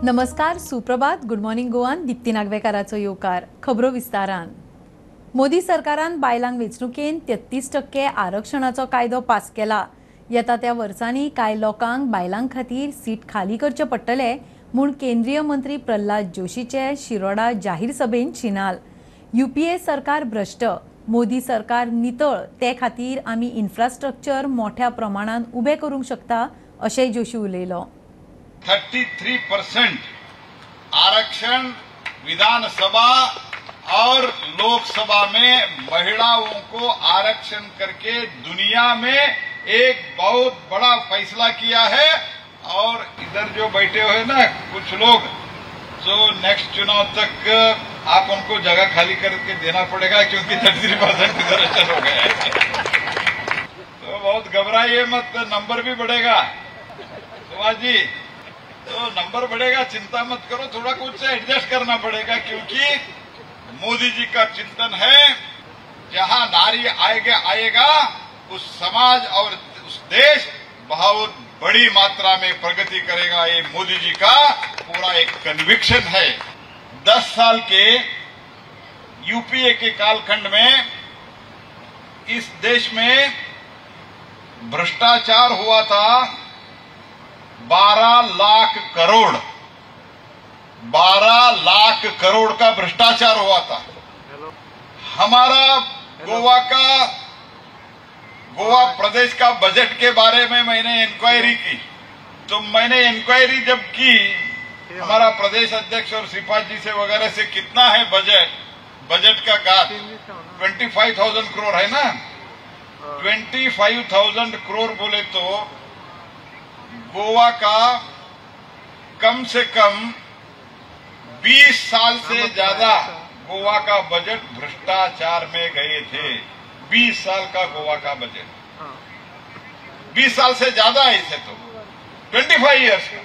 नमस्कार, सुप्रभात, good morning गोवान. दिप्ती नागवेकाराचो येवकार. खबरो विस्तारान. मोदी सरकारान बायलांक वेंचणुकेन 33% आरक्षणाचो कायदो पास केला. येता त्या वर्सांनी कांय लोकांक बायलांक खातीर सीट खाली करचे पडटले म्हूण केंद्रीय मंत्री प्रल्हाद जोशीचे शिरोडा जाहीर सभेन चिनाल. UPA सरकार भ्रष्ट, मोदी सरकार नितळ, ते खातीर आमी इन्फ्रास्ट्रक्चर मोठ्या प्रमाणात उबे करूंक शकता अशेंय जोशी उलयलो. 33% आरक्षण विधानसभा और लोकसभा में महिलाओं को आरक्षण करके दुनिया में एक बहुत बड़ा फैसला किया है. और इधर जो बैठे हुए ना कुछ लोग, तो नेक्स्ट चुनाव तक आप उनको जगह खाली करके देना पड़ेगा, क्योंकि 33% रिजर्वेशन हो गया है. तो बहुत घबराइए मत, नंबर भी बढ़ेगा. सुभाष जी, तो नंबर बढ़ेगा, चिंता मत करो, थोड़ा कुछ से एडजस्ट करना पड़ेगा, क्योंकि मोदी जी का चिंतन है जहां नारी आएगा उस समाज और उस देश बहुत बड़ी मात्रा में प्रगति करेगा. ये मोदी जी का पूरा एक कन्विक्शन है. 10 साल के UPA के कालखंड में इस देश में भ्रष्टाचार हुआ था 12 लाख करोड़. 12 लाख करोड़ का भ्रष्टाचार हुआ था. हमारा गोवा प्रदेश का बजट के बारे में मैंने इंक्वायरी की. तो मैंने इंक्वायरी जब की हमारा प्रदेश अध्यक्ष और श्रीपाद जी से वगैरह से, कितना है बजट का गात 25,000 करोड़ है ना. 25,000 करोड़ बोले तो गोवा का कम से कम 20 साल से ज्यादा गोवा का बजट भ्रष्टाचार में गए थे. 20 साल का गोवा का बजट, 20 साल से ज्यादा है इसे तो 25 इयर्स का.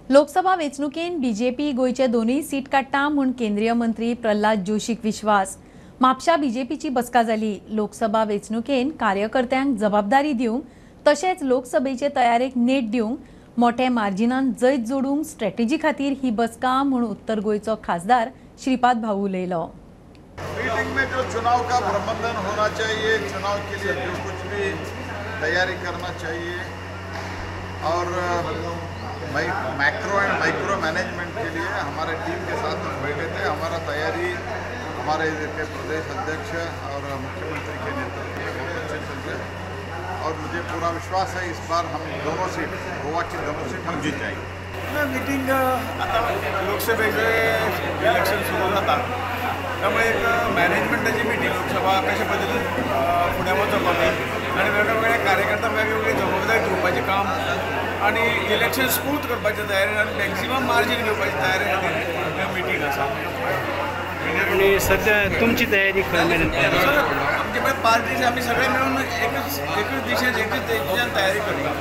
लोकसभा वेंचणुकेन BJP गोयचे दोनूय सीट काडटा म्हूण केंद्रीय मंत्री प्रल्हाद जोशीक विश्वास. म्हापशा BJPची बसका जाली. लोकसभा वेंचणुकेन कार्यकर्त्यांक जबाबदारी दिवंक तशेंच लोकसभेचे तयारेक नेट दिवंक मोठे मार्जिनान जैत जोडूंक स्ट्रॅटेजी खातीर ही बसका म्हूण उत्तर गोयचो खासदार श्रीपाद भाऊ उलयलो. मीटिंग में जो चुनाव का प्रबंधन होना चाहिए, चुनाव के लिए जो कुछ भी तैयारी करना चाहिए, और मैक्रो एंड माइक्रो मैनेजमेंट के लिए हमारे टीम के साथ हम बैठे थे. हमारा तैयारी हमारे के प्रदेश अध्यक्ष और मुख्यमंत्री के नेतृत्व में बहुत अच्छे चल रहे, और मुझे पूरा विश्वास है इस बार हम दोनों सीट, गोवा की दोनों सीट हम जीत जाएंगे. मीटिंग आता लोकसभेचे इलेक्शन सुरू जाता, त्यामुळे एक मॅनेजमेंटाची मीटिंग, लोकसभा कशा पद्धतीने पुढे वचप आणि वेगवेगळ्या कार्यकर्ता वेगवेगळी जबाबदारी घेवपाचें काम आणि इलेक्शन स्मूथ करपाची तयारी आणि मॅक्झिमम मार्जिन घेवपाची तयारी खातीर मीटिंग आसा. आणि सध्या तुमची तयारी खंय मेरेन आमचे पळय पार्टीज आमी सगळे मिळून एकच दिशेन तयारी करता.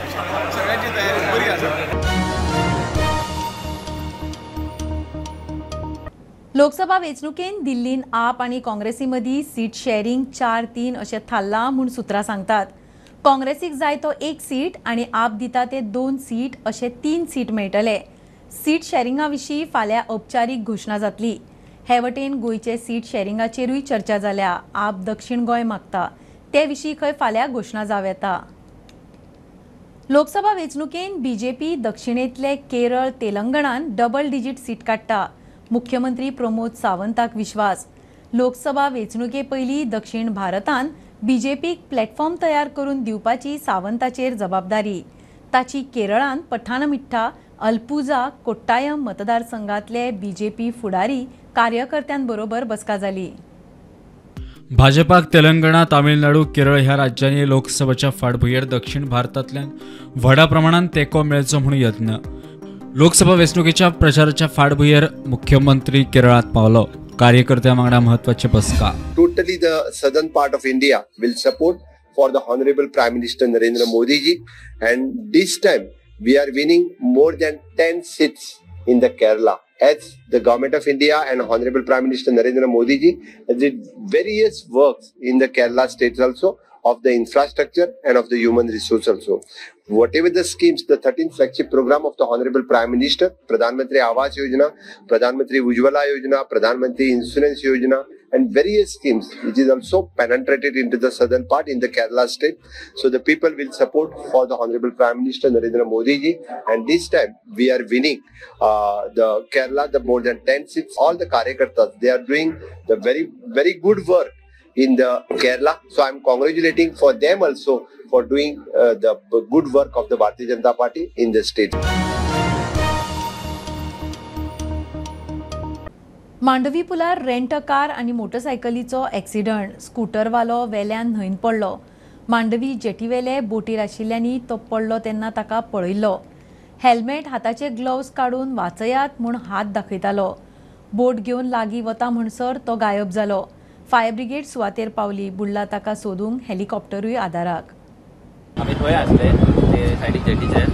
सगळ्यांची तयारी बरी आसा. लोकसभा वेंचणुकेन दिल्लीन आप आनी काँग्रेसी मदीं सीट शेअरिंग 4-3 अशें थारलां म्हूण सुत्रां सांगतात. काँग्रेसीक जाय तो 1 सीट आनी आप दिता ते 2 सीट अशे 3 सीट मेळटले. सीट शेअरिंगा विशीं फाल्यां औपचारीक घोशणा जातली. हे वटेन गोंयचे सीट शेअरिंगाचेरूय चर्चा जाल्या. आप दक्षिण गोंय मागता ते विशीं खंय फाल्यां घोशणा जावं येता. लोकसभा वेंचणुकेन BJP दक्षिणेंतले केरळ, तेलंगणान डबल डिजीट सीट काडटा. मुख्यमंत्री प्रमोद सावंताक विश्वास. लोकसभा वेंचणुके पयलीं दक्षिण भारतान BJPक प्लॅटफॉर्म तयार करून दिवपाची सावंताचेर जबाबदारी. ताची केरळान पठाणमथिट्टा, अल्पुझा, कोट्टायम मतदारसंघातले BJP फुडारी कार्यकर्त्यांबरोबर बसका जाली. भाजपाक तेलंगणा, तामिळनाडू, केरळ ह्या राज्यांनी लोकसभेच्या फाटभुंयेर दक्षिण भारतांतल्यान व्हडा प्रमाणात तेंको मेळचो म्हूण यत्न. लोकसभा वेंचणुकेच्या प्रचाराच्या फाटभुंयेर मुख्यमंत्री केरळात पावलो. कार्यकर्त्यां वांगडा महत्वाची बसका. Totally the southern part of India will support for the Honorable Prime Minister Narendra Modi ji, and this time we are winning more than 10 seats in the Kerala. As the Government of India and Honorable Prime Minister Narendra Modi ji did various works in the Kerala states also, of the infrastructure and of the human resource also. Whatever the schemes, the 13th flagship program of the Honorable Prime Minister, Pradhan Mantri Awas Yojana, Pradhan Mantri Ujjwala Yojana, Pradhan Mantri Insurance Yojana, and various schemes, which is also penetrated into the southern part in the Kerala state. So the people will support for the Honorable Prime Minister Narendra Modi ji, and this time we are winning the Kerala, the more than 10 seats. All the Karyakartas, they are doing the very good work in the Kerala. So I am congratulating for them also for doing the good work of the Bharatiya Janata Party in the state. Mandovi पुलार rent a car आणि मोटरसायकलीचो accident. स्कूटरवालो वेल्यान न्हंयन पडलो. मांडवी जेटीवेले बोटीर आशिल्ल्यांनी तो पडलो तेन्ना ताका पळयल्लो. हेल्मेट, हाताचे ग्लोव्स काडून वाचयात म्हूण हात दाखयतालो. बोट घेवन लागीं वता म्हणसर तो गायब जालो. फायर ब्रिगेड सुवातेर पावली. बुडला ताका सोदूंक हेलिकॉप्टरूय आदाराक. आम्ही थंय आसले ते सायडीक जेटीचे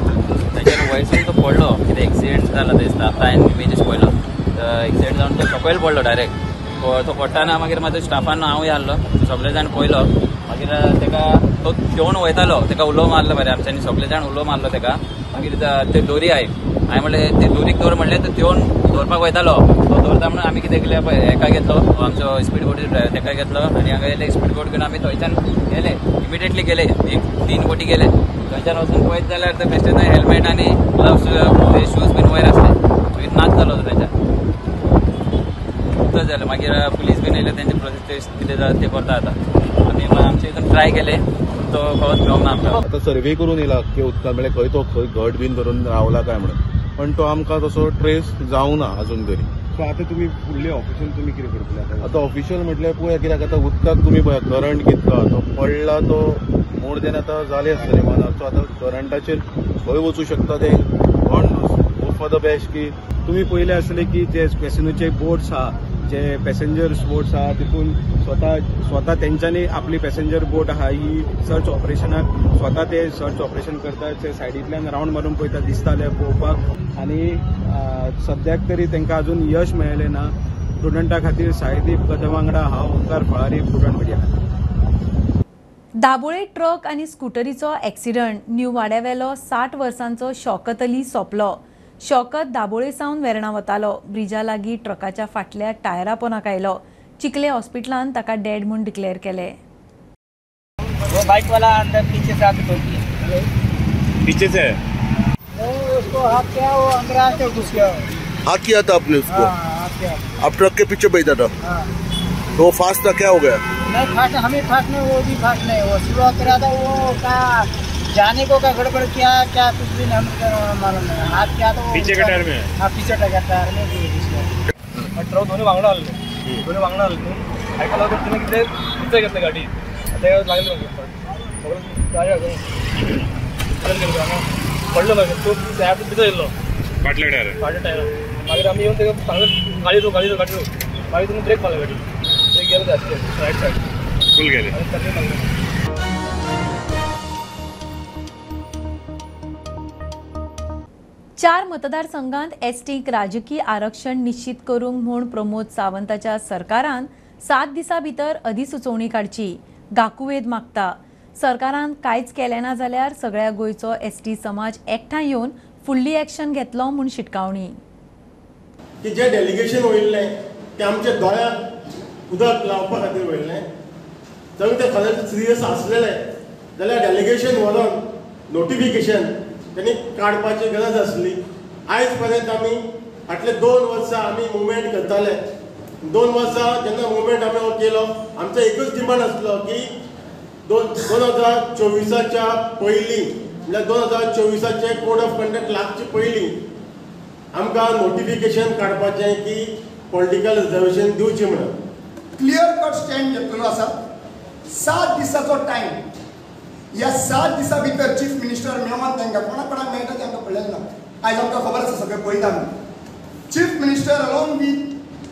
त्याच्यावर वयसून तो पडलो. कितें एक्सिडेंट जाला ते दिसता. आतां हांवें इमेजीस पळयलो. एक्सिडेंट जावन तो सकयल पडलो डायरेक्ट. तो पडटाना मागीर म्हाजो स्टाफान हांवूय आसलो. सगळे जाण पळयलो. मागीर तेका तो घेवन वयतालो. तेका उलो मारलो बरें आमच्यांनी. सगळे जाण उलो मारलो तेका. मागीर ते दोरी हांवें म्हणलें ते दोरीक दवर म्हणलें तर घेवन दवरपाक वयतालो. तो दवरता म्हणून आमी कितें केलें हेका घेतलो आमचो स्पीड बोटी तेका घेतलो आनी हांगा येयले. स्पीड बोट घेवन आमी थंयच्यान गेले. इमिडिएटली गेले. 3 बोटी गेले. थंयच्यान वचून पळयत जाल्यार ते बेश्टे थंय हेल्मेट आनी ग्लव्स ते शूज बीन वयर आसले. मागीर नाच जालो थंयच्यान. उत्तर जालें. मागीर पुलीस बीन येयले. तेंचे प्रोसेस कितें जाता ते करता आतां. आमी आमचे हितून ट्राय केले. तो खंयच मेळोंक ना आमकां. आतां सर्वे करून येयला की उदकांत म्हणजे खंय तो घट बीन धरून रावला काय म्हणून. पण तो आमकां तसो ट्रेस जावंक ना अजून तरी. सो आता तुम्ही फुडले ऑफिशियल तुम्ही कितें करतले आतां ऑफिशियल म्हटल्यार पळोवया कित्याक आतां उदकाक तुमी पळया करंट कितलो तो पडला. तो मोर देन आतां जाले आसतले सो आतां करंटाचेर खंय वचूं शकता ते कोण होप फॉर द बेस्ट. की तुम्ही पहिले असले की जे पॅसेंजरचे बोट्स आहा जे पॅसेंजर्स बोट्स आहा तितून स्वता तेंच्यांनी आपली पॅसेंजर बोट आहा ही सर्च ऑपरेशनाक स्वता ते सर्च ऑपरेशन करतात. ते सायडींतल्यान रावंड मारून पळयता दिसताले पळोवपाक. आनी सद्याक तरी तांकां अजून यश मेळ्ळें ना. स्टुडंटा खातीर सायदीप कदम वांगडा हांव Omkar Phalari student media. Dabolim truck आनी स्कूटरीचो एक्सिडंट. न्यू वाड्यावेलो 60 वर्सांचो शौकत अली सोंपलो. शौकत दाबोळे सावन वेर्णा वतालो. ब्रिजा लागीं ट्रकाच्या फाटल्या टायरा पोंदाक आयलो. चिखले हॉस्पिटलांत ताका डेड म्हूण डिक्लेअर केले. वो बाइक वाला अंदर पीछे से आके ठोक दिया. पीछे से उसको हाथ किया वो अंदर आके घुस गया. हाथ किया था आपने उसको. हाथ किया. आप ट्रक के पीछे बैठा था. तो वो फास्ट था क्या हो गया. नहीं फास्ट हमें फास्ट नहीं वो भी फास्ट नहीं. वो स्लो करा था वो का जाने को का गड़बड़ किया क्या कुछ भी हम मालूम नहीं. हाथ किया तो पीछे के टायर में. हाँ पीछे टायर में घुस गया. ट्रक दोन्ही वांगडा आले. दोन्ही वांगडा आले न्हू. आयकला तर तिने कितें तिथे घेतली गाडी. आता लागली गाडी पडलो ना तो त्या तिथं येयलो फाटल्या टायर. मागीर आमी येवन तेका सांगलें गाडी मागीर तुमी ब्रेक मारला गाडी. ब्रेक गेलो रायट सायड फुल गेले आनी ताका लागलें. 4 मतदारसंघांत एसटीक राजकीय आरक्षण निश्चित करूंक म्हूण प्रमोद सावंताच्या सरकारान 7 दिसां भितर अधिसुचोवणी काडची. गाकुवेद मागता. सरकारान कांयच केलें ना जाल्यार सगळ्या गोंयचो एसटी समाज एकठांय येवन फुडली एक्शन घेतलो म्हूण शिटकावणी. की जे डेलिगेशन वयल्लें तें आमच्या दोळ्यांक उदक लावपा खातीर वयल्लें. जर तें खरेंच सिरियस आसलेलें जाल्यार डेलिगेशन व्हरून नोटिफिकेशन त्यांनी काडपाची गरज आसली. आयज पर्यंत आमी फाटले 2 वर्सां आमी मुवमेंट करताले. 2 वर्सां जेन्ना मुवमेंट आमी हो केलो आमचो एकूच डिमांड आसलो की 2024च्या पयलीं म्हणल्यार 2024चे कोड ऑफ कंडक्ट लागचे पयलीं आमकां नोटिफिकेशन काडपाचें की पॉलिटिकल रिजर्वेशन दिवचें म्हणून क्लियर कट स्टँड घेतलेलो आसा. 7 दिसाचो टायम. ह्या 7 दिसां भितर चीफ मिनिस्टर मेळोन तांकां कोणाक मेळटा तें आमकां कळलें ना. आयज आमकां खबर आसा सगळें पळयता म्हणून. Chief minister along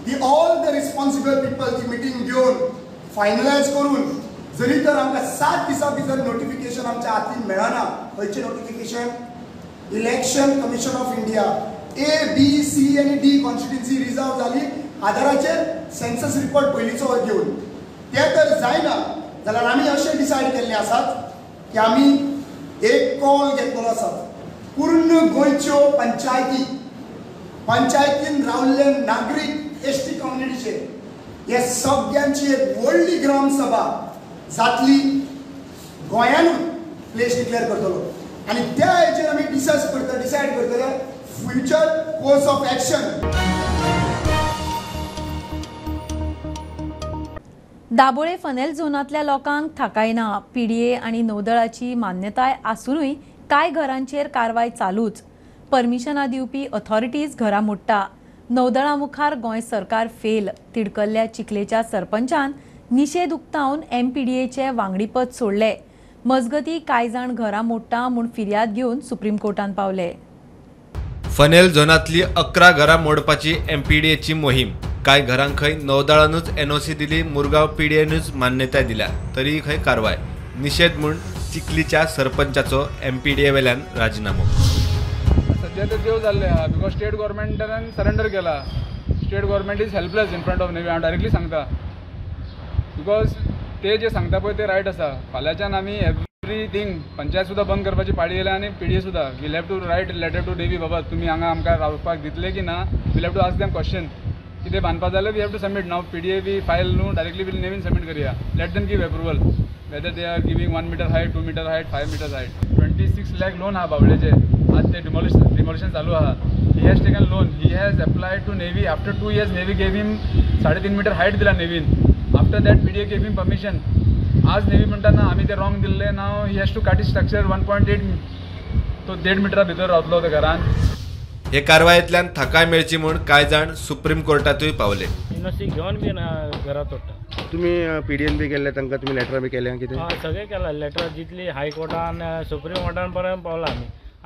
with all the responsible people ती मिटींग घेवन फायनलायज करून जरी तर आमकां 7 दिसां भितर नोटिफिकेशन आमच्या हातीन मेळना. खंयचें notification. Election commission of India A, B, C आनी D कॉन्स्टिट्युएन्सी रिजर्व जाली आधाराचेर सेन्सस रिपोर्ट पयलींचो घेवन. ते तर जायना. जाल्यार आमी अशें डिसायड केल्ले आसात की आमी एक कॉल घेतलो आसा पूर्ण गोंयच्यो पंचायतीन रावल्ले नागरीक एसटी कम्युनिटीचे हे सगळ्यांची एक व्हडली ग्रामसभा जातली गोंयानूच प्लेस डिक्लेअर करतलो आणि त्या हेचेर आमी डिसायड करतले future course of action. Dabolim funnel झोनांतल्या लोकांक थाकाय ना. पीडीए आणि नौदळाची मान्यताय आसूनय कांय घरांचेर कारवाय चालूच. परमिशनां दिवपी अथॉरिटीज घरां मोडटा. नौदळा मुखार गोंय सरकार फेल. तिडकल्ल्या चिखलेच्या सरपंचान निशेध उक्तावन MPDAचे वांगडीपद सोडले. मजगती कांय जाण घरां मोडटा म्हूण फिर्याद घेवन सुप्रीम कोर्टान पावले. फनेल झोनांतली 11 घरां मोडपाची MPDAची मोहीम. कांय घरांक खंय नौदळानूच NOC दिली, मुरगांव PDAनूच मान्यताय दिल्या, तरी खंय कारवाय. निशेध म्हूण चिखलीच्या सरपंचाचो MPDA वेल्यान राजीनामो. सध्या तर देव जाल्ले आहा बिकॉज स्टेट गव्हर्मेंटान सरेंडर केला. State government is helpless in front of navy. हांव डायरेक्टली सांगता बिकॉज ते जे सांगता पळय ते रायट आसा. फाल्यांच्यान आमी एवरीथींग पंचायत सुद्धा बंद करपाची पाळी येयल्या आनी PDA सुद्धा will have to write letter to navy बाबा तुमी हांगा आमकां रावपाक दितले की ना. Will have to ask them question. कितें बांदपा जाल्यार वी हॅव टू सबमीट. नाव PDA बी फायल न्हू डायरेक्टली वील नेवीन सबमीट करया. Let them give approval whether they are giving 1 meter height 2 meter height 5 meter height. 26 lakh loan आहा बावळेचे. आज ते डिमोलिशन चालू आहा. He has taken loan. He has applied to navy. After 2 years navy gave him 3.5 metre height दिला नेव्हीन. After that PDA gave him permission. आज navy म्हणटाना आमी ते रॉंग दिल्ले. Now he has to cut structure 1.8 to 1.5 मीटरा भितर रावतलो त्या घरान. हे कारवायेंतल्यान थाकाय मेळची म्हूण कांय जाण सुप्रीम कोर्टातूय पावले. NOC घेवन बी घरा तोडटा. तुम्ही PDN बी केले तांकां तुम्ही लेटर बी केले कितें? सगळे केला. लेटर जितली हायकोर्टान सुप्रीम कोर्टान पर्यंत पावला.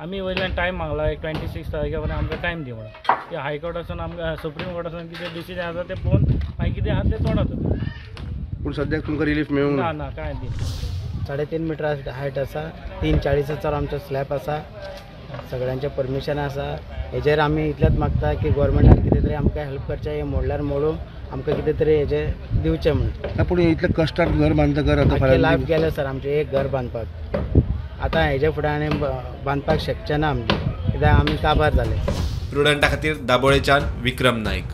आमी वयल्यान टायम मागला एक 26 तारखे पर्यंत आमकां टायम दी म्हणून. ते हायकोर्टासून आमकां सुप्रीम कोर्टासून कितें डिसिजन आसा ते पळोवन मागीर कितें आसा ते तोडा. पूण सद्याक तुमकां रिलीफ मेळूंक ना ना कांय दी. 3.5 मीटर हायट आसा. 340 आमचो स्लॅब आसा. सगळ्यांचे परमिशन आसा. हेजेर आमी इतलेंच मागता की गव्हर्मेंटान कितें तरी आमकां हेल्प करचें. हे मोडल्यार मोडून आमकां कितें तरी हेजे दिवचें म्हणून. पूण इतले कश्टान घर बांदता घर आतां लायफ गेलें सर आमचें एक घर बांदपाक. आतां हेजे फुडें आनी बांदपाक शकचे ना आमी कित्याक आमी काबार जाले. प्रुडंटा खातीर दाबोळेच्यान विक्रम नाईक.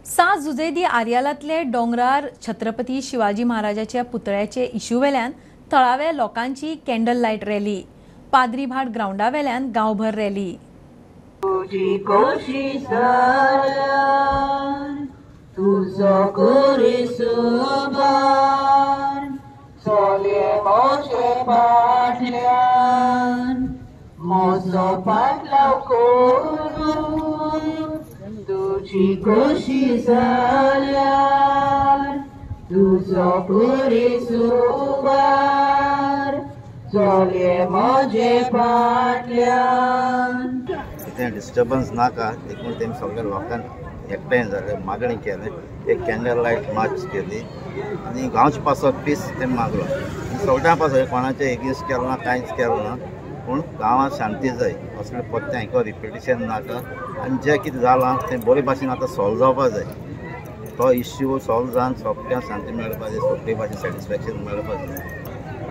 6 जुजैदी आर्यालांतले डोंगरार छत्रपती शिवाजी महाराजाच्या पुतळ्याचे इशू वेल्यान थळाव्या लोकांची कॅन्डल लायट रॅली. पाद्री भाट ग्राउंडा वेल्यान गांवभर रॅली. तुझी खोशी जाल्यार तुजो पुरी सुवार चोले म्हजे फाटल्यान. कितें डिस्टर्बन्स नाका देखून तेमी सगळ्या लोकांक एकठांय जाले मागणी केले. एक कॅन्डल लायट मार्च केली आनी गांवचे पासत पीस तेमी मागलो. सगळ्यां पासत कोणाचें एगेन्स्ट केलो ना कांयच केलो ना. पूण गांवांत शांती जाय असलें पत्तें हांकां रिपिटेशन नाका. आनी जें कितें जालां तें बरे भाशेन आतां सॉल्व जावपा जाय. तो इश्यू सॉल्व जावन सोगल्यांक शांती मेळपा जाय. सगळे भाशेन सॅटिस्फॅक्शन मेळपा जाय.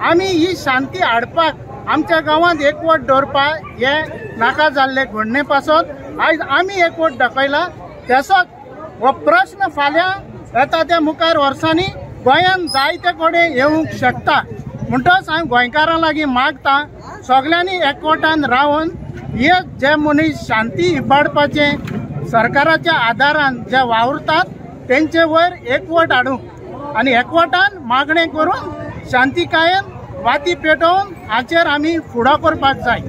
आमी ही शांती हाडपाक आमच्या गांवांत एकवट दवरपाक हे नाका जाल्ले घडणे पासत आयज आमी एकवट दाखयला. त्यासोच हो प्रश्न फाल्यां येता त्या मुखार वर्सांनी गोंयांत जायते कडेन येवंक शकता. म्हणटच हांव गोंयकारां लागीं मागता सगळ्यांनी एकवटान रावन हे जे मनीस शांती इबाडपाचे सरकाराच्या आदारान जे वावरतात तेंचे वयर एकवट हाडूंक आनी एकवटान मागणें करून शांतीकायेन वाती पेटोवन हाचेर आमी फुडो करपाक जाय.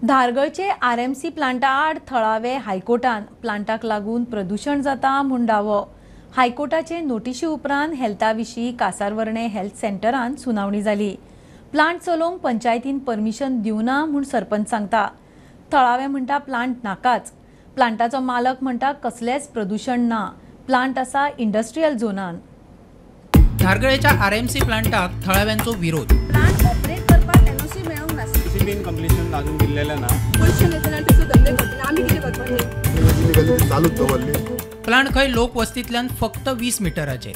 धारगळचे RMC प्लांटा आड थळावे हायकोर्टान प्लांटाक लागून प्रदूषण जाता म्हूण दावो. हायकोर्टाचे नोटीशी उपरांत हेल्था विशीं कासारवर्णे हेल्थ सेंटरान सुनावणी जाली. प्लांट चलोवंक पंचायतीन परमिशन दिवना म्हूण सरपंच सांगता. थळावे म्हणटा प्लांट नाकाच. प्लांटाचो मालक म्हणटा कसलेंच प्रदूषण ना. प्लांट आसा इंडस्ट्रियल झोनान. धारगळेच्या RMC प्लांटाक थळाव्यांचो विरोध. प्लांट ऑपरेट करपाक NOC मेळूंक नासता. कंप्लीशन अजून दिल्लेलं ना. पोल्युशन थंयसर धंदे करतले आमी कितें करपाचें चालूच दवरली. प्लांट खंय लोकवस्तींतल्यान फक्त 20 मिटराचेर.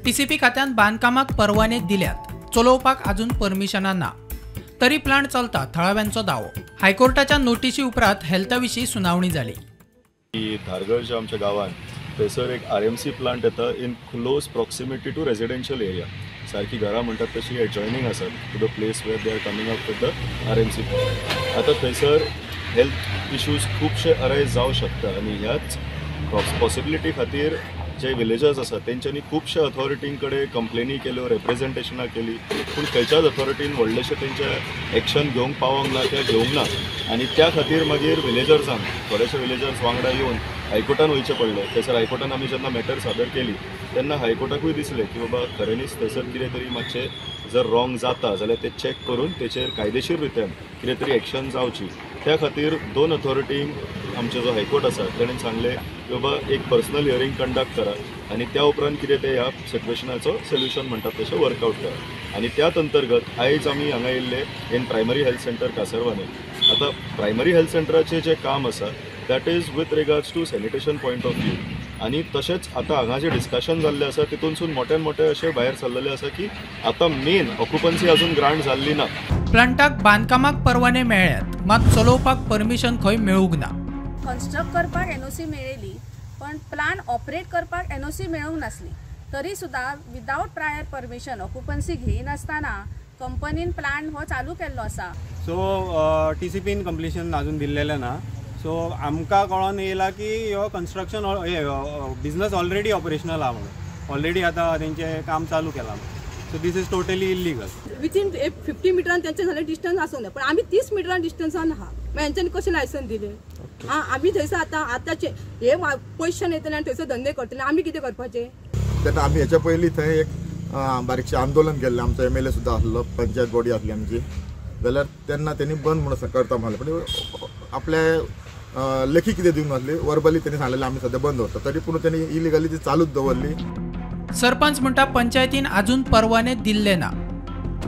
TCP खात्यान बांदकामाक परवाने दिल्यात, चलोवपाक अजून परमिशनां ना. तरी प्लांट चलता, थळाव्यांचो दावो. हायकोर्टाच्या नोटीशी उपरांत हेल्था विशीं सुनावणी जाली. धारगळच्या आमच्या गावात थंयसर एक RMC प्लांट येता in close proximity to residential area. सारकी घरां म्हणटात तशी एडजॉयनिंग आसात to the place where they are coming up with the RMC plant. आतां थंयसर हेल्थ इश्यूज खुबशे अरायज जावं शकता आनी ह्याच पॉसिबिलिटी खातीर जे विलेजर्स आसात तेंच्यांनी खुबशे अथॉरिटीं कडेन कंप्लेनी केल्यो, रिप्रेझेंटेशनां केली, पूण खंयच्याच अथॉरिटीन व्हडलेशे तेंचे एक्शन घेवंक पावोंक ना, ते घेवंक ना. आनी त्या खातीर मागीर विलेजर्सांक थोडेशे विलेजर्स वांगडा येवन हायकोर्टान वयचें पडलें. थंयसर हायकोर्टान आमी जेन्ना मॅटर सादर केली तेन्ना हायकोर्टाकूय दिसलें की बाबा खऱ्यांनीच थंयसर कितें तरी मातशें जर रॉंग जाता जाल्यार ते चॅक करून तेचेर कायदेशीर रित्यान कितें तरी एक्शन जावची. त्या खातीर 2 अथॉरिटींक आमचे जो हायकोर्ट आसा ताणें सांगलें की बाबा एक पर्सनल हियरींग कंडक्ट करा आनी त्या उपरांत कितें ते ह्या सिट्युएशनाचो सोल्युशन म्हणटात तशें वर्कआउट करा. आनी त्याच अंतर्गत आयज आमी हांगा येयल्ले in primary health centre Kasarvarne. आतां प्रायमरी हेल्थ सेंटराचें जें काम आसा that is with regards to sanitation point of view. आनी तशेंच आतां हांगा जें डिस्कशन जाल्लें आसा तितूनसून मोठ्यान मोठे अशें भायर सरलेलें आसा की आतां मेन ऑक्युपन्सी अजून ग्रांट जाल्ली ना. प्लांटाक बांदकामाक परवाने मेळ्ळ्यात, मात चलोवपाक परमिशन खंय मेळूंक ना. कन्स्ट्रक्ट करपाक NOC मेळिल्ली, पण प्लांट ऑपरेट करपाक NOC मेळूंक नासली. तरी सुद्दां विदाउट प्रायर परमिशन ऑक्युपन्सी घेयनासतना कंपनीन प्लांट हो चालू केल्लो आसा. सो TCPन कंप्लिशन अजून दिल्लेलें ना. सो आमकां कळोन येयला की हो कन्स्ट्रक्शन बिझनस ऑलरेडी ऑपरेशनल आहा म्हणून. ऑलरेडी आतां तेंचें काम चालू केलां. So this is totally illegal. Within 50 मिटरान तेंचे जाल्यार डिस्टन्स आसूंक जाय, पण आमी 30 मिटरान डिस्टन्सान आहा. मागीर हेंच्यांनी कशें लायसन दिलें? आमी थंयसर आतांचे हे पयशे येतले आनी थंयसर धंदे करतले, आमी कितें करपाचें? तेन्ना आमी हेच्या पयलीं थंय एक बारीकशें आंदोलन केल्लें. आमचो MLA सुद्दां आसलो, पंचायत बॉडी आसली आमची. जाल्यार तेन्ना तेणी बंद म्हणून करता म्हणलें, पण आपले लेखी कितें दिवंक नासली. वर्बली तेणी सांगलेलें आमी सद्या बंद दवरता, तरी पूण तेणी इलिगली ती चालूच दवरली. सरपंच म्हणटा पंचायतीन अजून परवाने दिल्ले ना.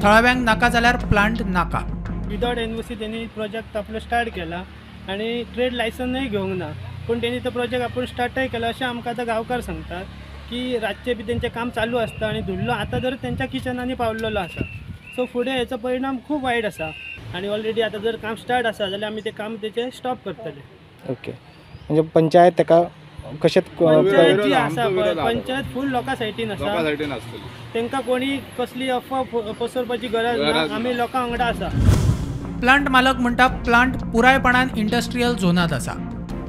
थळाव्यांक नाका जाल्यार प्लांट नाका. विदाउट NOC त्यांनी प्रोजेक्ट आपलो स्टार्ट केला आणि ट्रेड लायसनय घेवंक ना, पण त्यांनी तो प्रोजेक्ट आपण स्टार्टय केला अशें आमकां आतां गांवकार सांगतात की रातचे बी तेंचें काम चालू आसता आनी धुल्लो आतां जर तेंच्या किचनांनी पावलेलो आसा. सो फुडें हेचो परिणाम खूब वायट आसा आनी ऑलरेडी आतां जर काम स्टार्ट आसा जाल्यार आमी तें काम तेचें स्टॉप करतले. ओके, म्हणजे पंचायत तेका कशें पंचायत जी आसा पंचायत फूल लोकां सायडीन आसा. तांकां कोणी कसली अफवा पसरपाची गरज ना. आमी लोकां वांगडा आसा. प्लांट मालक म्हणटा प्लांट पुरायपणान इंडस्ट्रियल झोनात आसा.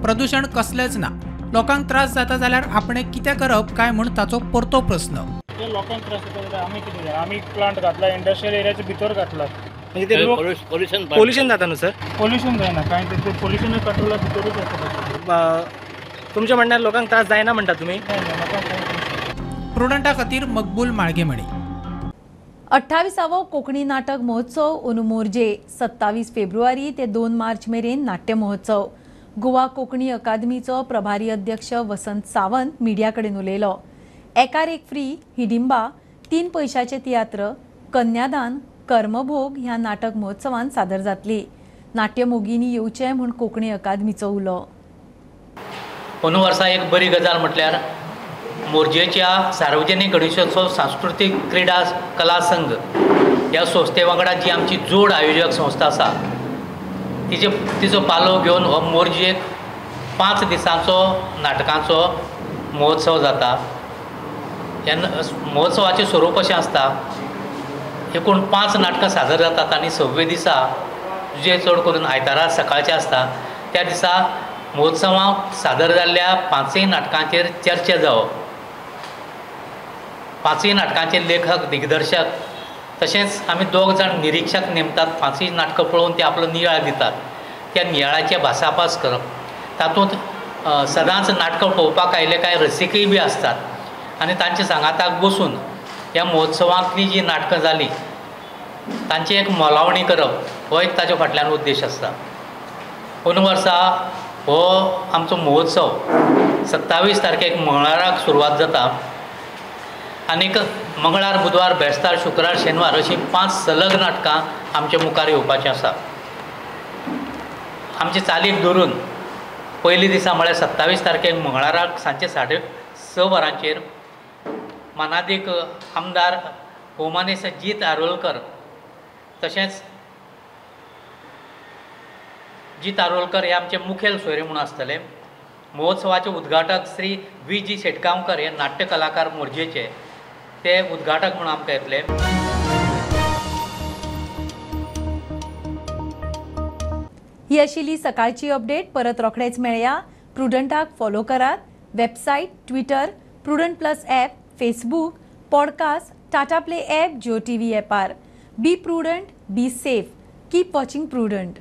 प्रदूषण कसलेंच ना. लोकांक त्रास जाता जाल्यार आपणें कितें करप काय म्हूण ताचो परतो प्रस्न. लोकांक त्रास जाता आमी कितें आमी प्लांट घातला इंडस्ट्रियल एरियाच्या भितर घातला, म्हणजे ते पोल्युशन जाता न्हू सर? पोल्युशन जायना, कांय ते पोल्युशन कंट्रोला भितरूच आसा. तुमच्या म्हणण्यार लोकांक त्रास जायना म्हणटा तुमी? प्रुडंटा खातीर मकबूल माळगेमणी. 28वो कोंकणी नाटक महोत्सव अंदू मोरजे 27 फेब्रुवारी ते 2 मार्च मेरेन नाट्य महोत्सव. गोवा कोंकणी अकादमीचो प्रभारी अध्यक्ष वसंत सावंत मिडिया कडेन उलयलो. एकार एक फ्री, हिडिंबा, 3 पयशांचे तियात्र, कन्यादान, कर्मभोग ह्या नाटक महोत्सवान सादर जातली. नाट्य मोगिनी येवचे म्हूण कोंकणी अकादमीचो उलो. अंदू वर्सा एक बरी गजाल म्हटल्यार मोरजेच्या सार्वजनीक गणेशोत्सव सांस्कृतीक क्रीडा कला संघ ह्या संस्थे वांगडा जी आमची जोड आयोजक संस्था आसा तिचो पालो घेवन हो मोरजेक 5 दिसांचो नाटकांचो महोत्सव जाता. ह्या महोत्सवाचें स्वरूप अशें आसता, एकूण 5 नाटकां सादर जातात आनी 6वें दिसा जे चड करून आयतारा सकाळचें आसता त्या दिसा महोत्सवाक सादर जाल्ल्या 5 नाटकांचेर चर्चा जावप. 5 नाटकांचे लेखक दिग्दर्शक तशेंच आमी 2 जाण निरीक्षक नेमतात. 5 नाटकां पळोवन ते आपलो नियाळ दितात. त्या नियाळाचे भासाभास करप. तातूंत सदांच नाटकां पळोवपाक आयिल्ले कांय रसिकय बी आसतात आनी तांचे सांगाताक बसून ह्या महोत्सवांतलीं जीं नाटकां जालीं तांची एक मोलावणी करप हो एक ताच्या फाटल्यान उद्देश आसता. अंदू वर्सा हो आमचो महोत्सव 27 तारखेक मंगळाराक सुरवात जाता आनीक मंगळार, बुधवार, बेस्तार, शुक्रार, शेनवार अशीं 5 सलग नाटकां आमच्या मुखार येवपाचीं आसा. आमचे चालीक धरून पयली दिसा म्हळ्यार 27 तारखेक मंगळाराक सांजचे 6:30 वरांचेर मानादीक आमदार भोवमानेस्त जीत आरोलकर तशेंच जीत आरोलकर हे आमचे मुखेल सोयरे म्हणून आसतले. महोत्सवाचे उद्घाटक श्री V.G. शेटगांवकर हे नाट्य कलाकार मोरजेचे ते उद्घाटक म्हणून आमकां येतले. ही आशिल्ली सकाळची अपडेट. परत रोखडेच मेळया. प्रुडंटाक फॉलो करात. Website, Twitter, Prudent plus app, Facebook, podcast, Tata Play app, Jio TV ॲपार. Be Prudent, be safe. Keep watching prudent.